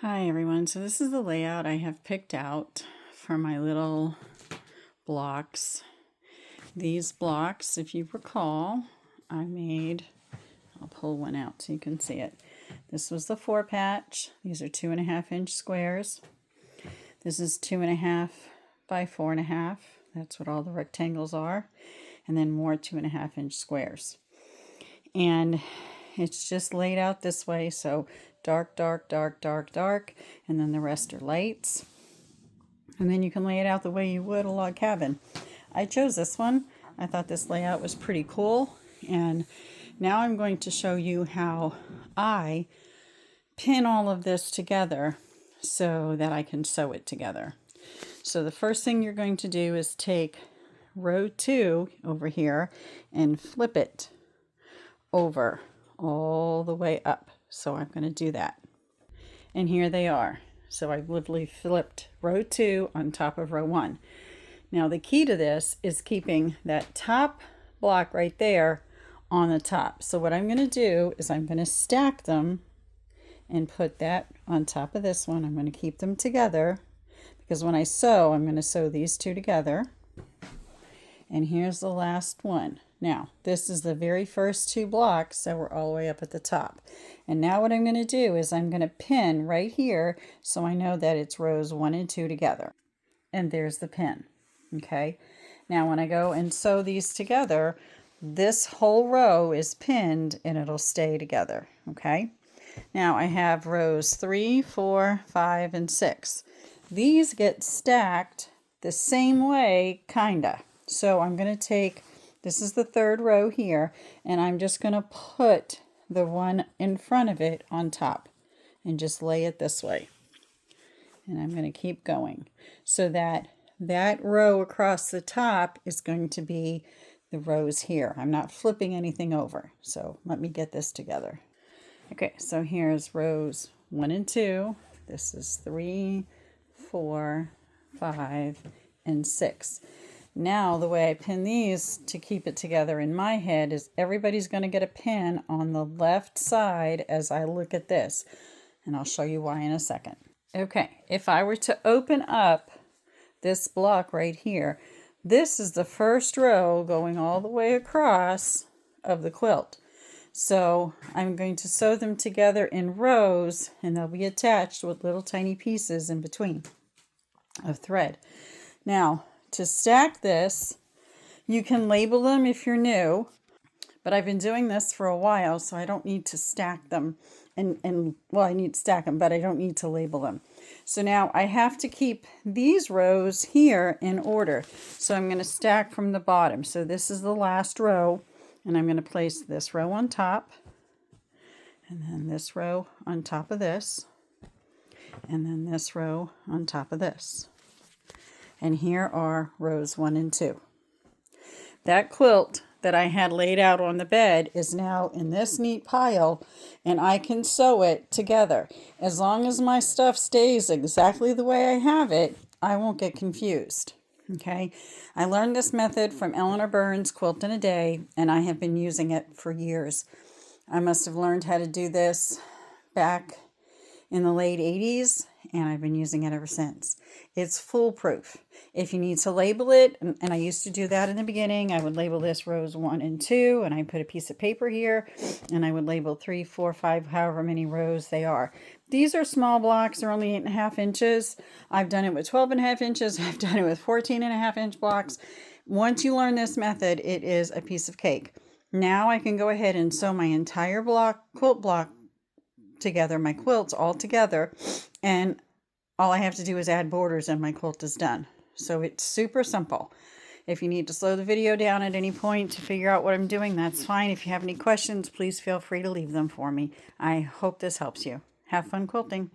Hi everyone, so this is the layout I have picked out for my little blocks. These blocks, if you recall, I'll pull one out so you can see it. This was the 4-patch. These are 2.5-inch squares. This is 2.5 by 4.5. That's what all the rectangles are. And then more 2.5-inch squares. And it's just laid out this way, so dark, dark, dark, dark, dark, and then the rest are lights. And then you can lay it out the way you would a log cabin. I chose this one. I thought this layout was pretty cool. And now I'm going to show you how I pin all of this together so that I can sew it together. So the first thing you're going to do is take row 2 over here and flip it over all the way up. So I'm going to do that. And here they are. So I've literally flipped row 2 on top of row 1. Now the key to this is keeping that top block right there on the top. So what I'm going to do is I'm going to stack them and put that on top of this one. I'm going to keep them together because when I sew, I'm going to sew these two together. And here's the last one. Now, this is the very first 2 blocks that were all the way up at the top. And now what I'm going to do is I'm going to pin right here so I know that it's rows 1 and 2 together. And there's the pin. Okay. Now when I go and sew these together, this whole row is pinned and it'll stay together. Okay. Now I have rows 3, 4, 5, and 6. These get stacked the same way, kinda. So I'm going to take, this is the 3rd row here, and I'm just going to put the one in front of it on top and just lay it this way. And I'm going to keep going so that that row across the top is going to be the rows here. I'm not flipping anything over. So let me get this together. Okay, so here's rows 1 and 2. This is 3, 4, 5, and 6. Now the way I pin these to keep it together in my head is everybody's going to get a pin on the left side as I look at this. And I'll show you why in a second. Okay, if I were to open up this block right here, this is the first row going all the way across of the quilt. So I'm going to sew them together in rows and they'll be attached with little tiny pieces in between of thread. Now, to stack this, you can label them if you're new, but I've been doing this for a while, so I don't need to stack them. Well, I need to stack them, but I don't need to label them. So now I have to keep these rows here in order. So I'm going to stack from the bottom. So this is the last row, and I'm going to place this row on top, and then this row on top of this, and then this row on top of this. And here are rows 1 and 2. That quilt that I had laid out on the bed is now in this neat pile, and I can sew it together. As long as my stuff stays exactly the way I have it, I won't get confused. Okay, I learned this method from Eleanor Burns' Quilt in a Day, and I have been using it for years. I must have learned how to do this back in the late 80s, and I've been using it ever since. It's foolproof. If you need to label it, and I used to do that in the beginning, I would label this rows 1 and 2, and I put a piece of paper here, and I would label 3, 4, 5, however many rows they are. These are small blocks. They're only 8.5 inches. I've done it with 12.5 inches. I've done it with 14.5-inch blocks. Once you learn this method, it is a piece of cake. Now I can go ahead and sew my entire quilt block together, my quilts all together, and all I have to do is add borders and my quilt is done. So it's super simple. If you need to slow the video down at any point to figure out what I'm doing, that's fine. If you have any questions, please feel free to leave them for me. I hope this helps you. Have fun quilting.